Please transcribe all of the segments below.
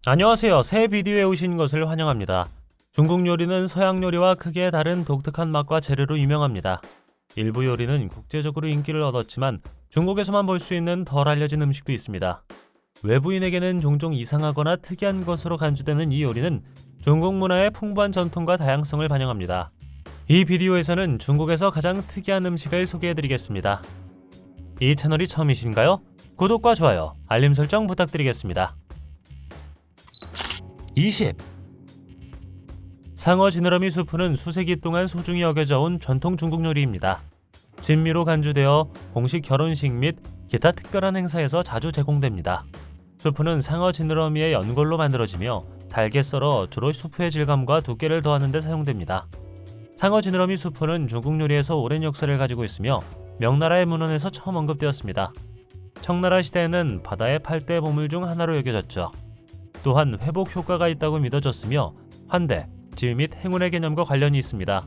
안녕하세요. 새 비디오에 오신 것을 환영합니다. 중국 요리는 서양 요리와 크게 다른 독특한 맛과 재료로 유명합니다. 일부 요리는 국제적으로 인기를 얻었지만 중국에서만 볼 수 있는 덜 알려진 음식도 있습니다. 외부인에게는 종종 이상하거나 특이한 것으로 간주되는 이 요리는 중국 문화의 풍부한 전통과 다양성을 반영합니다. 이 비디오에서는 중국에서 가장 특이한 음식을 소개해드리겠습니다. 이 채널이 처음이신가요? 구독과 좋아요, 알림 설정 부탁드리겠습니다. 20. 상어 지느러미 수프는 수세기 동안 소중히 여겨져 온 전통 중국 요리입니다. 진미로 간주되어 공식 결혼식 및 기타 특별한 행사에서 자주 제공됩니다. 수프는 상어 지느러미의 연골로 만들어지며 잘게 썰어 주로 수프의 질감과 두께를 더하는 데 사용됩니다. 상어 지느러미 수프는 중국 요리에서 오랜 역사를 가지고 있으며 명나라의 문헌에서 처음 언급되었습니다. 청나라 시대에는 바다의 8대 보물 중 하나로 여겨졌죠. 또한 회복 효과가 있다고 믿어졌으며 환대, 지위 및 행운의 개념과 관련이 있습니다.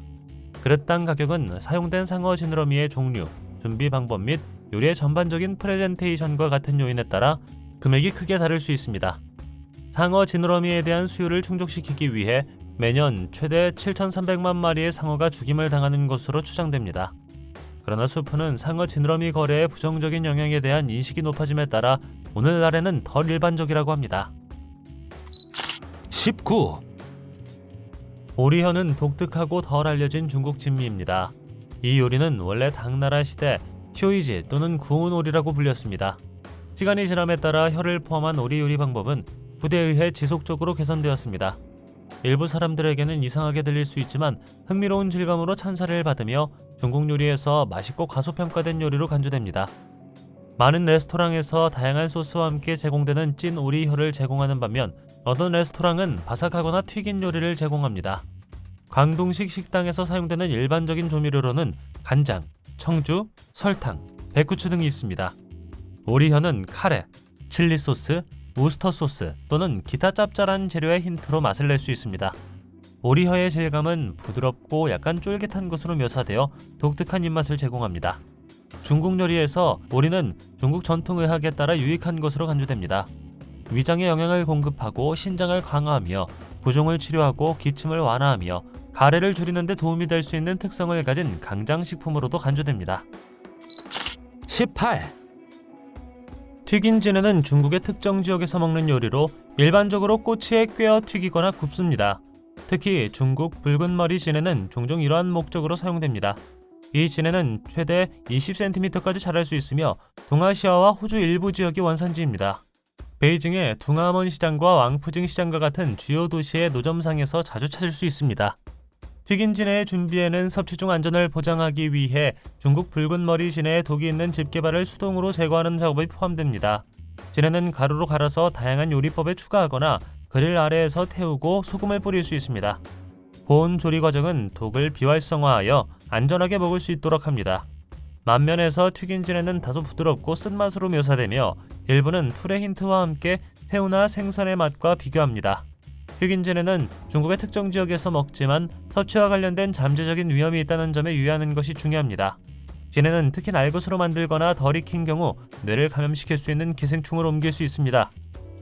그릇당 가격은 사용된 상어 지느러미의 종류, 준비 방법 및 요리의 전반적인 프레젠테이션과 같은 요인에 따라 금액이 크게 다를 수 있습니다. 상어 지느러미에 대한 수요를 충족시키기 위해 매년 최대 7,300만 마리의 상어가 죽임을 당하는 것으로 추정됩니다. 그러나 수프는 상어 지느러미 거래의 부정적인 영향에 대한 인식이 높아짐에 따라 오늘날에는 덜 일반적이라고 합니다. 19. 오리현은 독특하고 덜 알려진 중국 진미입니다. 이 요리는 원래 당나라 시대 쇼이지 또는 구운 오리라고 불렸습니다. 시간이 지남에 따라 혀를 포함한 오리 요리 방법은 부대에 의해 지속적으로 개선되었습니다. 일부 사람들에게는 이상하게 들릴 수 있지만 흥미로운 질감으로 찬사를 받으며 중국 요리에서 맛있고 과소평가된 요리로 간주됩니다. 많은 레스토랑에서 다양한 소스와 함께 제공되는 찐 오리 혀를 제공하는 반면 어떤 레스토랑은 바삭하거나 튀긴 요리를 제공합니다. 광동식 식당에서 사용되는 일반적인 조미료로는 간장, 청주, 설탕, 백후추 등이 있습니다. 오리혀는 카레, 칠리 소스, 우스터 소스 또는 기타 짭짤한 재료의 힌트로 맛을 낼 수 있습니다. 오리혀의 질감은 부드럽고 약간 쫄깃한 것으로 묘사되어 독특한 입맛을 제공합니다. 중국 요리에서 오리는 중국 전통의학에 따라 유익한 것으로 간주됩니다. 위장에 영양을 공급하고 신장을 강화하며 부종을 치료하고 기침을 완화하며 가래를 줄이는 데 도움이 될 수 있는 특성을 가진 강장식품으로도 간주됩니다. 18. 튀긴 진해는 중국의 특정 지역에서 먹는 요리로 일반적으로 꼬치에 꿰어 튀기거나 굽습니다. 특히 중국 붉은 머리 진해는 종종 이러한 목적으로 사용됩니다. 이 진해는 최대 20cm까지 자랄 수 있으며 동아시아와 호주 일부 지역이 원산지입니다. 베이징의 둥아먼 시장과 왕푸징 시장과 같은 주요 도시의 노점상에서 자주 찾을 수 있습니다. 튀긴 진해의 준비에는 섭취 중 안전을 보장하기 위해 중국 붉은 머리 진해에 독이 있는 집게발을 수동으로 제거하는 작업이 포함됩니다. 진해는 가루로 갈아서 다양한 요리법에 추가하거나 그릴 아래에서 태우고 소금을 뿌릴 수 있습니다. 보온 조리 과정은 독을 비활성화하여 안전하게 먹을 수 있도록 합니다. 만면에서 튀긴 진해는 다소 부드럽고 쓴맛으로 묘사되며 일부는 풀의 힌트와 함께 새우나 생선의 맛과 비교합니다. 튀긴 진해는 중국의 특정 지역에서 먹지만 섭취와 관련된 잠재적인 위험이 있다는 점에 유의하는 것이 중요합니다. 진해는 특히 날것으로 만들거나 덜 익힌 경우 뇌를 감염시킬 수 있는 기생충을 옮길 수 있습니다.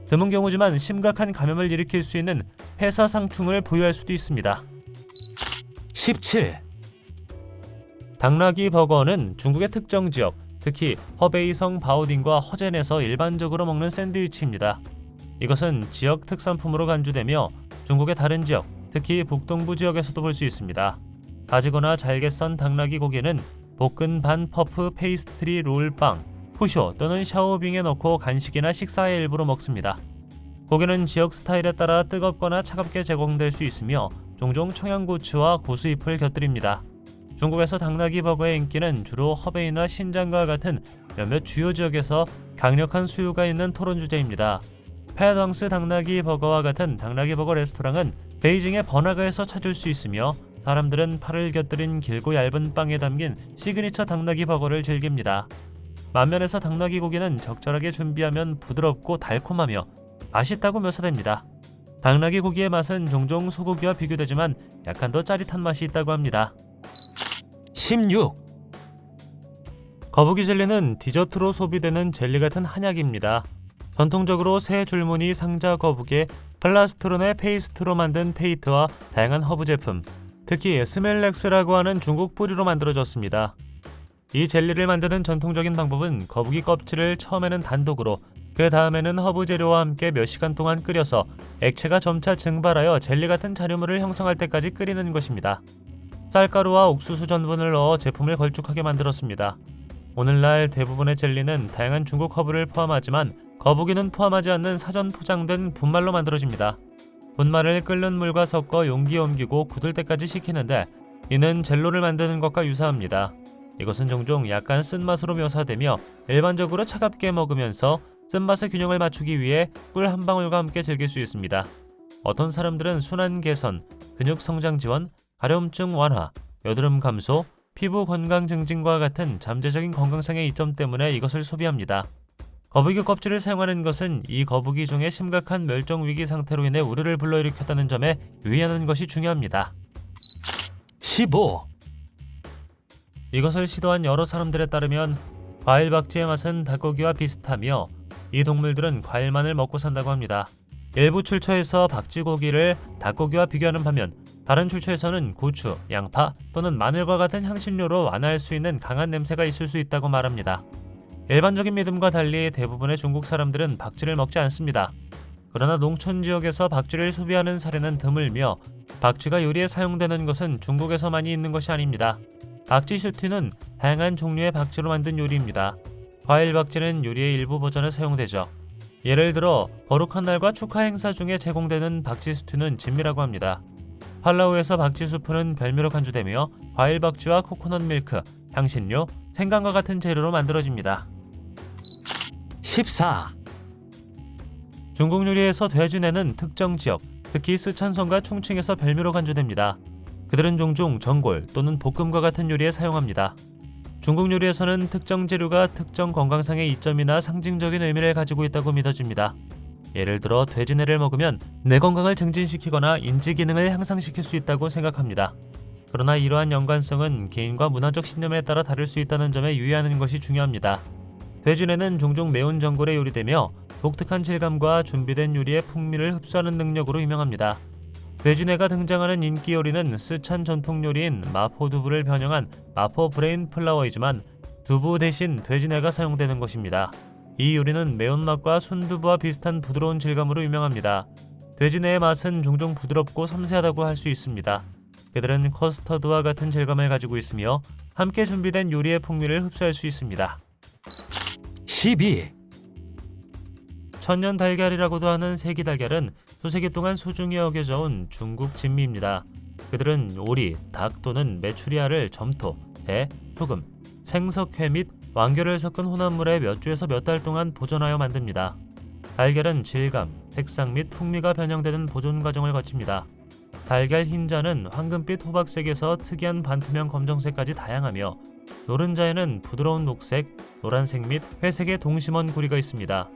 드문 경우지만 심각한 감염을 일으킬 수 있는 폐사상충을 보유할 수도 있습니다. 17. 당나귀 버거는 중국의 특정 지역, 특히 허베이성 바오딘과 허젠에서 일반적으로 먹는 샌드위치입니다. 이것은 지역 특산품으로 간주되며 중국의 다른 지역, 특히 북동부 지역에서도 볼 수 있습니다. 다지거나 잘게 썬 당나귀 고기는 볶은 반 퍼프 페이스트리 롤빵, 푸쇼 또는 샤오빙에 넣고 간식이나 식사의 일부로 먹습니다. 고기는 지역 스타일에 따라 뜨겁거나 차갑게 제공될 수 있으며 종종 청양고추와 고수잎을 곁들입니다. 중국에서 당나귀 버거의 인기는 주로 허베이나 신장과 같은 몇몇 주요 지역에서 강력한 수요가 있는 토론 주제입니다. 패당스 당나귀 버거와 같은 당나귀 버거 레스토랑은 베이징의 번화가에서 찾을 수 있으며 사람들은 팔을 곁들인 길고 얇은 빵에 담긴 시그니처 당나귀 버거를 즐깁니다. 만면에서 당나귀 고기는 적절하게 준비하면 부드럽고 달콤하며 맛있다고 묘사됩니다. 당나귀 고기의 맛은 종종 소고기와 비교되지만 약간 더 짜릿한 맛이 있다고 합니다. 16. 거북이 젤리는 디저트로 소비되는 젤리 같은 한약입니다. 전통적으로 새 줄무늬 상자 거북에 플라스토론의 페이스트로 만든 페이트와 다양한 허브 제품, 특히 스멜렉스라고 하는 중국 뿌리로 만들어졌습니다. 이 젤리를 만드는 전통적인 방법은 거북이 껍질을 처음에는 단독으로, 그 다음에는 허브 재료와 함께 몇 시간 동안 끓여서 액체가 점차 증발하여 젤리 같은 잔유물을 형성할 때까지 끓이는 것입니다. 쌀가루와 옥수수 전분을 넣어 제품을 걸쭉하게 만들었습니다. 오늘날 대부분의 젤리는 다양한 중국 허브를 포함하지만 거북이는 포함하지 않는 사전 포장된 분말로 만들어집니다. 분말을 끓는 물과 섞어 용기에 옮기고 굳을 때까지 식히는데 이는 젤로를 만드는 것과 유사합니다. 이것은 종종 약간 쓴맛으로 묘사되며 일반적으로 차갑게 먹으면서 쓴맛의 균형을 맞추기 위해 꿀 한 방울과 함께 즐길 수 있습니다. 어떤 사람들은 순환 개선, 근육 성장 지원, 가려움증 완화, 여드름 감소, 피부 건강 증진과 같은 잠재적인 건강상의 이점 때문에 이것을 소비합니다. 거북이 껍질을 사용하는 것은 이 거북이 종의 심각한 멸종 위기 상태로 인해 우려를 불러일으켰다는 점에 유의하는 것이 중요합니다. 15. 이것을 시도한 여러 사람들에 따르면 과일 박쥐의 맛은 닭고기와 비슷하며 이 동물들은 과일만을 먹고 산다고 합니다. 일부 출처에서 박쥐고기를 닭고기와 비교하는 반면 다른 출처에서는 고추, 양파 또는 마늘과 같은 향신료로 완화할 수 있는 강한 냄새가 있을 수 있다고 말합니다. 일반적인 믿음과 달리 대부분의 중국 사람들은 박쥐를 먹지 않습니다. 그러나 농촌 지역에서 박쥐를 소비하는 사례는 드물며 박쥐가 요리에 사용되는 것은 중국에서 많이 있는 것이 아닙니다. 박쥐 슈티는 다양한 종류의 박쥐로 만든 요리입니다. 과일 박쥐는 요리의 일부 버전에 사용되죠. 예를 들어 거룩한 날과 축하 행사 중에 제공되는 박쥐 스튜는 진미라고 합니다. 팔라우에서 박쥐 수프는 별미로 간주되며 과일 박쥐와 코코넛 밀크, 향신료, 생강과 같은 재료로 만들어집니다. 14. 중국 요리에서 돼지뇌는 특정 지역, 특히 쓰촨성과 충칭에서 별미로 간주됩니다. 그들은 종종 전골 또는 볶음과 같은 요리에 사용합니다. 중국 요리에서는 특정 재료가 특정 건강상의 이점이나 상징적인 의미를 가지고 있다고 믿어집니다. 예를 들어 돼지뇌를 먹으면 뇌 건강을 증진시키거나 인지 기능을 향상시킬 수 있다고 생각합니다. 그러나 이러한 연관성은 개인과 문화적 신념에 따라 다를 수 있다는 점에 유의하는 것이 중요합니다. 돼지뇌는 종종 매운 전골에 요리되며 독특한 질감과 준비된 요리의 풍미를 흡수하는 능력으로 유명합니다. 돼지뇌가 등장하는 인기 요리는 쓰촨 전통 요리인 마포 두부를 변형한 마포 브레인 플라워이지만 두부 대신 돼지뇌가 사용되는 것입니다. 이 요리는 매운맛과 순두부와 비슷한 부드러운 질감으로 유명합니다. 돼지뇌의 맛은 종종 부드럽고 섬세하다고 할 수 있습니다. 그들은 커스터드와 같은 질감을 가지고 있으며 함께 준비된 요리의 풍미를 흡수할 수 있습니다. 12. 천년 달걀이라고도 하는 세기 달걀은 수세기 동안 소중히 여겨져 온 중국 진미입니다. 그들은 오리, 닭 또는 메추리알을 점토, 대, 소금, 생석회 및 완결을 섞은 혼합물에 몇 주에서 몇 달 동안 보존하여 만듭니다. 달걀은 질감, 색상 및 풍미가 변형되는 보존 과정을 거칩니다. 달걀 흰자는 황금빛 호박색에서 특이한 반투명 검정색까지 다양하며 노른자에는 부드러운 녹색, 노란색 및 회색의 동심원 구리가 있습니다.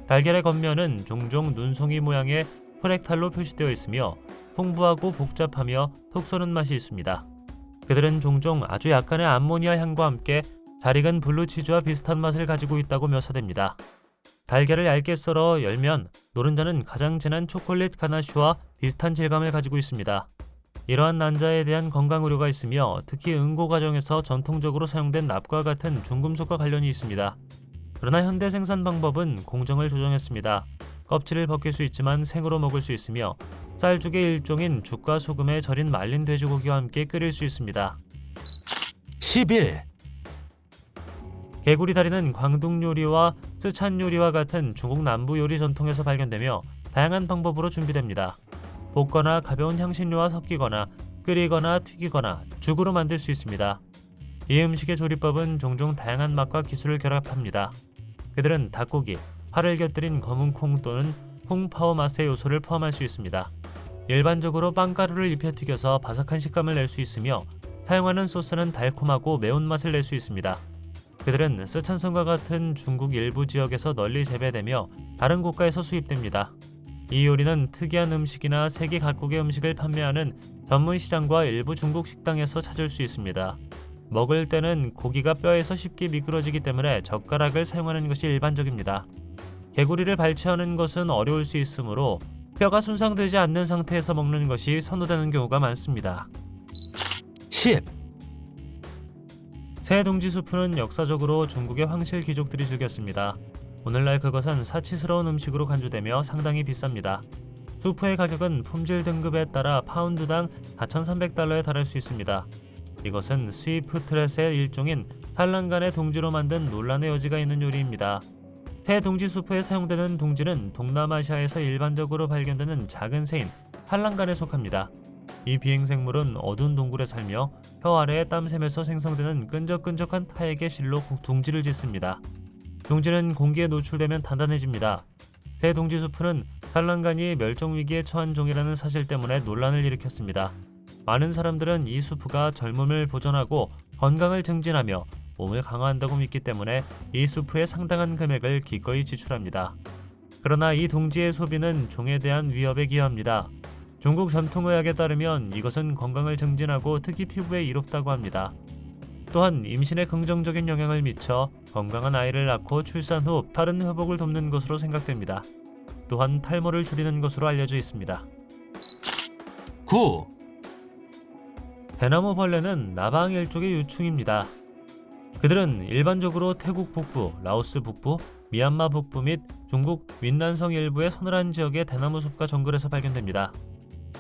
달걀의 겉면은 종종 눈송이 모양의 프랙탈로 표시되어 있으며 풍부하고 복잡하며 톡 쏘는 맛이 있습니다. 그들은 종종 아주 약간의 암모니아 향과 함께 잘 익은 블루치즈와 비슷한 맛을 가지고 있다고 묘사됩니다. 달걀을 얇게 썰어 열면 노른자는 가장 진한 초콜릿 가나슈와 비슷한 질감을 가지고 있습니다. 이러한 난자에 대한 건강 우려가 있으며 특히 응고 과정에서 전통적으로 사용된 납과 같은 중금속과 관련이 있습니다. 그러나 현대 생산 방법은 공정을 조정했습니다. 껍질을 벗길 수 있지만 생으로 먹을 수 있으며 쌀죽의 일종인 죽과 소금에 절인 말린 돼지고기와 함께 끓일 수 있습니다. 11. 개구리 다리는 광둥 요리와 쓰촨 요리와 같은 중국 남부 요리 전통에서 발견되며 다양한 방법으로 준비됩니다. 볶거나 가벼운 향신료와 섞이거나 끓이거나 튀기거나 죽으로 만들 수 있습니다. 이 음식의 조리법은 종종 다양한 맛과 기술을 결합합니다. 그들은 닭고기, 파를 곁들인 검은 콩 또는 콩파워 맛의 요소를 포함할 수 있습니다. 일반적으로 빵가루를 입혀 튀겨서 바삭한 식감을 낼 수 있으며 사용하는 소스는 달콤하고 매운맛을 낼 수 있습니다. 그들은 쓰촨성과 같은 중국 일부 지역에서 널리 재배되며 다른 국가에서 수입됩니다. 이 요리는 특이한 음식이나 세계 각국의 음식을 판매하는 전문 시장과 일부 중국 식당에서 찾을 수 있습니다. 먹을 때는 고기가 뼈에서 쉽게 미끄러지기 때문에 젓가락을 사용하는 것이 일반적입니다. 개구리를 발췌하는 것은 어려울 수 있으므로 뼈가 손상되지 않는 상태에서 먹는 것이 선호되는 경우가 많습니다. 10. 새 둥지 수프는 역사적으로 중국의 황실 귀족들이 즐겼습니다. 오늘날 그것은 사치스러운 음식으로 간주되며 상당히 비쌉니다. 수프의 가격은 품질 등급에 따라 파운드당 4,300달러에 달할 수 있습니다. 이것은 스위프트렛의 일종인 산란간의 둥지로 만든 논란의 여지가 있는 요리입니다. 새 둥지 수프에 사용되는 둥지는 동남아시아에서 일반적으로 발견되는 작은 새인 산란간에 속합니다. 이 비행생물은 어두운 동굴에 살며 혀 아래의 땀샘에서 생성되는 끈적끈적한 타액의 실로 둥지를 짓습니다. 둥지는 공기에 노출되면 단단해집니다. 새 둥지 수프는 산란간이 멸종위기에 처한 종이라는 사실 때문에 논란을 일으켰습니다. 많은 사람들은 이 수프가 젊음을 보존하고 건강을 증진하며 몸을 강화한다고 믿기 때문에 이 수프에 상당한 금액을 기꺼이 지출합니다. 그러나 이 둥지의 소비는 종에 대한 위협에 기여합니다. 중국 전통의학에 따르면 이것은 건강을 증진하고 특히 피부에 이롭다고 합니다. 또한 임신에 긍정적인 영향을 미쳐 건강한 아이를 낳고 출산 후 빠른 회복을 돕는 것으로 생각됩니다. 또한 탈모를 줄이는 것으로 알려져 있습니다. 9. 대나무 벌레는 나방 일족의 유충입니다. 그들은 일반적으로 태국 북부, 라오스 북부, 미얀마 북부 및 중국 윈난성 일부의 서늘한 지역의 대나무 숲과 정글에서 발견됩니다.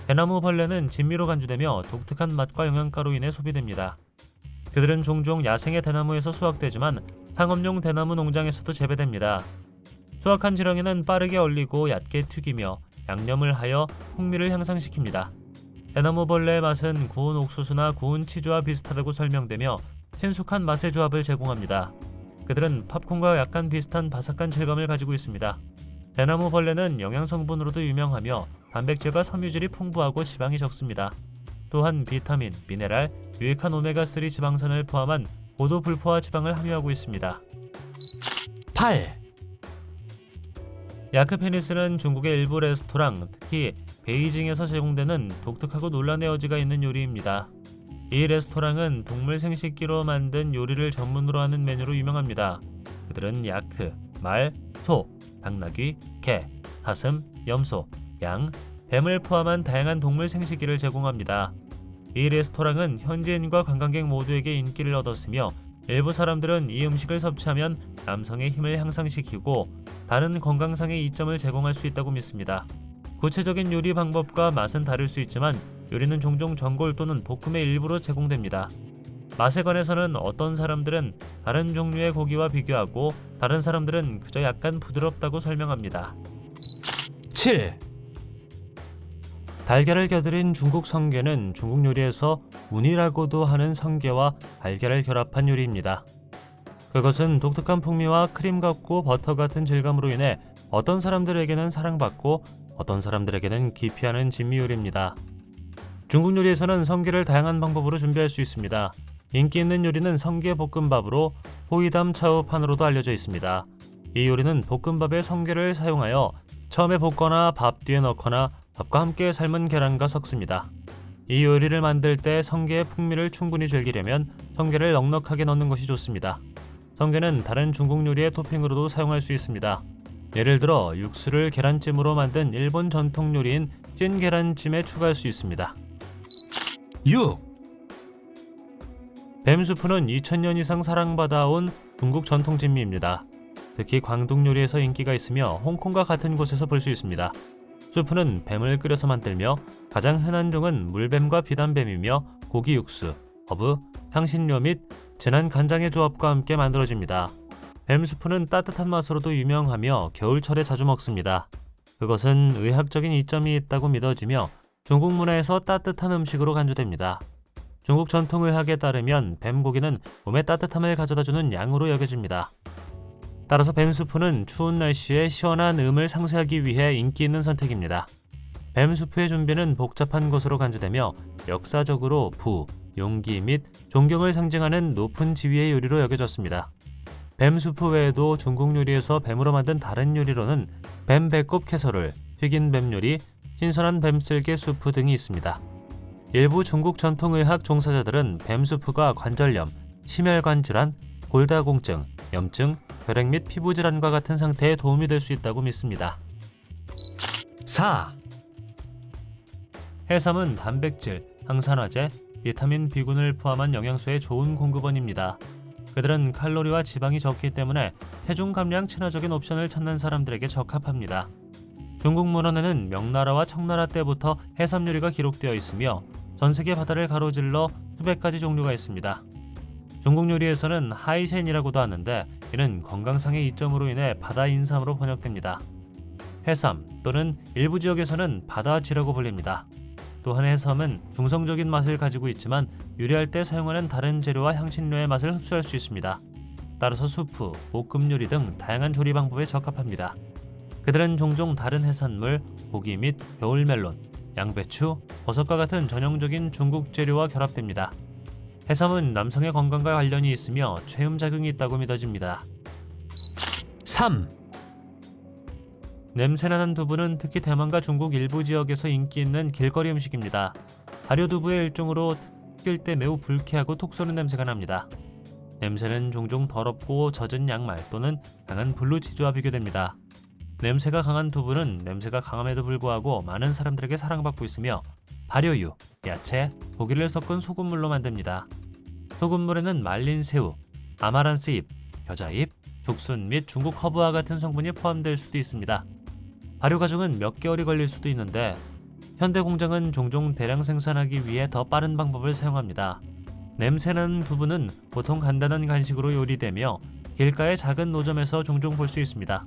대나무 벌레는 진미로 간주되며 독특한 맛과 영양가로 인해 소비됩니다. 그들은 종종 야생의 대나무에서 수확되지만 상업용 대나무 농장에서도 재배됩니다. 수확한 지렁이는 빠르게 얼리고 얕게 튀기며 양념을 하여 풍미를 향상시킵니다. 대나무 벌레의 맛은 구운 옥수수나 구운 치즈와 비슷하다고 설명되며 친숙한 맛의 조합을 제공합니다. 그들은 팝콘과 약간 비슷한 바삭한 질감을 가지고 있습니다. 대나무 벌레는 영양 성분으로도 유명하며 단백질과 섬유질이 풍부하고 지방이 적습니다. 또한 비타민, 미네랄, 유익한 오메가3 지방산을 포함한 고도 불포화 지방을 함유하고 있습니다. 8. 야크 페니스는 중국의 일부 레스토랑, 특히 베이징에서 제공되는 독특하고 논란의 여지가 있는 요리입니다. 이 레스토랑은 동물 생식기로 만든 요리를 전문으로 하는 메뉴로 유명합니다. 그들은 야크, 말, 소, 당나귀, 개, 사슴, 염소, 양, 뱀을 포함한 다양한 동물 생식기를 제공합니다. 이 레스토랑은 현지인과 관광객 모두에게 인기를 얻었으며 일부 사람들은 이 음식을 섭취하면 남성의 힘을 향상시키고 다른 건강상의 이점을 제공할 수 있다고 믿습니다. 구체적인 요리 방법과 맛은 다를 수 있지만 요리는 종종 전골 또는 볶음의 일부로 제공됩니다. 맛에 관해서는 어떤 사람들은 다른 종류의 고기와 비교하고 다른 사람들은 그저 약간 부드럽다고 설명합니다. 7. 달걀을 곁들인 중국 성게는 중국 요리에서 운이라고도 하는 성게와 달걀을 결합한 요리입니다. 그것은 독특한 풍미와 크림 같고 버터 같은 질감으로 인해 어떤 사람들에게는 사랑받고 어떤 사람들에게는 기피하는 진미 요리입니다. 중국 요리에서는 성게를 다양한 방법으로 준비할 수 있습니다. 인기 있는 요리는 성게 볶음밥으로 호이담 차우판으로도 알려져 있습니다. 이 요리는 볶음밥에 성게를 사용하여 처음에 볶거나 밥 뒤에 넣거나 밥과 함께 삶은 계란과 섞습니다. 이 요리를 만들 때 성게의 풍미를 충분히 즐기려면 성게를 넉넉하게 넣는 것이 좋습니다. 성게는 다른 중국 요리의 토핑으로도 사용할 수 있습니다. 예를 들어 육수를 계란찜으로 만든 일본 전통 요리인 찐 계란찜에 추가할 수 있습니다. 6. 뱀수프는 2000년 이상 사랑받아온 중국 전통 진미입니다. 특히 광둥 요리에서 인기가 있으며 홍콩과 같은 곳에서 볼 수 있습니다. 수프는 뱀을 끓여서 만들며 가장 흔한 종은 물뱀과 비단뱀이며 고기 육수, 허브, 향신료 및 진한 간장의 조합과 함께 만들어집니다. 뱀수프는 따뜻한 맛으로도 유명하며 겨울철에 자주 먹습니다. 그것은 의학적인 이점이 있다고 믿어지며 중국 문화에서 따뜻한 음식으로 간주됩니다. 중국 전통의학에 따르면 뱀고기는 몸에 따뜻함을 가져다주는 양으로 여겨집니다. 따라서 뱀수프는 추운 날씨에 시원한 음을 상쇄하기 위해 인기 있는 선택입니다. 뱀수프의 준비는 복잡한 것으로 간주되며 역사적으로 부, 용기 및 존경을 상징하는 높은 지위의 요리로 여겨졌습니다. 뱀수프 외에도 중국 요리에서 뱀으로 만든 다른 요리로는 뱀 배꼽 캐서롤, 튀긴 뱀 요리, 신선한 뱀쓸개 수프 등이 있습니다. 일부 중국 전통의학 종사자들은 뱀수프가 관절염, 심혈관 질환, 골다공증, 염증, 혈액 및 피부 질환과 같은 상태에 도움이 될 수 있다고 믿습니다. 4. 해삼은 단백질, 항산화제, 비타민 B군을 포함한 영양소의 좋은 공급원입니다. 그들은 칼로리와 지방이 적기 때문에 체중 감량 친화적인 옵션을 찾는 사람들에게 적합합니다. 중국 문헌에는 명나라와 청나라 때부터 해삼 요리가 기록되어 있으며 전 세계 바다를 가로질러 수백 가지 종류가 있습니다. 중국 요리에서는 하이센이라고도 하는데 이는 건강상의 이점으로 인해 바다 인삼으로 번역됩니다. 해삼 또는 일부 지역에서는 바다지라고 불립니다. 또한 해삼은 중성적인 맛을 가지고 있지만 요리할 때 사용하는 다른 재료와 향신료의 맛을 흡수할 수 있습니다. 따라서 수프, 볶음 요리 등 다양한 조리 방법에 적합합니다. 그들은 종종 다른 해산물, 고기 및 겨울멜론, 양배추, 버섯과 같은 전형적인 중국 재료와 결합됩니다. 해삼은 남성의 건강과 관련이 있으며 최음작용이 있다고 믿어집니다. 3. 냄새나는 두부는 특히 대만과 중국 일부 지역에서 인기 있는 길거리 음식입니다. 발효 두부의 일종으로 뜯길 때 매우 불쾌하고 톡 쏘는 냄새가 납니다. 냄새는 종종 더럽고 젖은 양말 또는 강한 블루치즈와 비교됩니다. 냄새가 강한 두부는 냄새가 강함에도 불구하고 많은 사람들에게 사랑받고 있으며 발효유, 야채, 고기를 섞은 소금물로 만듭니다. 소금물에는 말린 새우, 아마란스 잎, 겨자잎, 죽순 및 중국 허브와 같은 성분이 포함될 수도 있습니다. 발효 과정은 몇 개월이 걸릴 수도 있는데 현대 공장은 종종 대량 생산하기 위해 더 빠른 방법을 사용합니다. 냄새나는 두부는 보통 간단한 간식으로 요리되며 길가의 작은 노점에서 종종 볼 수 있습니다.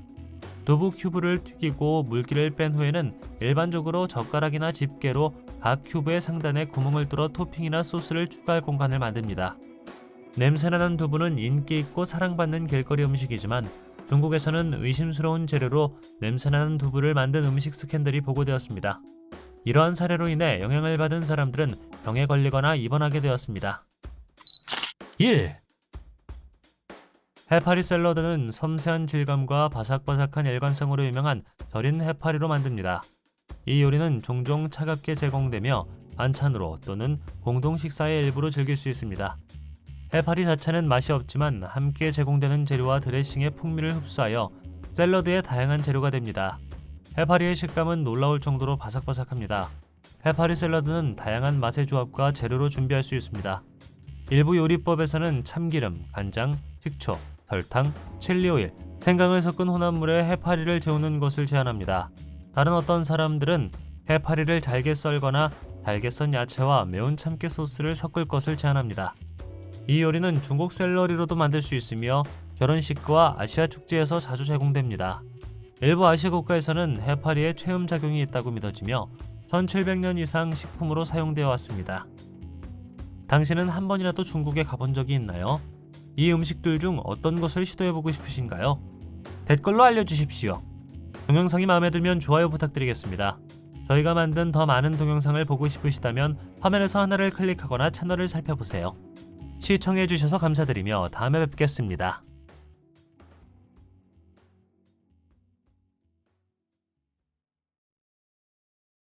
두부 큐브를 튀기고 물기를 뺀 후에는 일반적으로 젓가락이나 집게로 각 큐브의 상단에 구멍을 뚫어 토핑이나 소스를 추가할 공간을 만듭니다. 냄새나는 두부는 인기 있고 사랑받는 길거리 음식이지만 중국에서는 의심스러운 재료로 냄새나는 두부를 만든 음식 스캔들이 보고되었습니다. 이러한 사례로 인해 영향을 받은 사람들은 병에 걸리거나 입원하게 되었습니다. 1. 해파리 샐러드는 섬세한 질감과 바삭바삭한 일관성으로 유명한 절인 해파리로 만듭니다. 이 요리는 종종 차갑게 제공되며 반찬으로 또는 공동 식사의 일부로 즐길 수 있습니다. 해파리 자체는 맛이 없지만 함께 제공되는 재료와 드레싱의 풍미를 흡수하여 샐러드의 다양한 재료가 됩니다. 해파리의 식감은 놀라울 정도로 바삭바삭합니다. 해파리 샐러드는 다양한 맛의 조합과 재료로 준비할 수 있습니다. 일부 요리법에서는 참기름, 간장, 식초, 설탕, 칠리오일, 생강을 섞은 혼합물에 해파리를 재우는 것을 제안합니다. 다른 어떤 사람들은 해파리를 잘게 썰거나 잘게 썬 야채와 매운 참깨 소스를 섞을 것을 제안합니다. 이 요리는 중국 샐러리로도 만들 수 있으며 결혼식과 아시아 축제에서 자주 제공됩니다. 일부 아시아 국가에서는 해파리의 최음작용이 있다고 믿어지며 1700년 이상 식품으로 사용되어 왔습니다. 당신은 한 번이라도 중국에 가본 적이 있나요? 이 음식들 중 어떤 것을 시도해보고 싶으신가요? 댓글로 알려주십시오. 동영상이 마음에 들면 좋아요 부탁드리겠습니다. 저희가 만든 더 많은 동영상을 보고 싶으시다면 화면에서 하나를 클릭하거나 채널을 살펴보세요. 시청해주셔서 감사드리며 다음에 뵙겠습니다.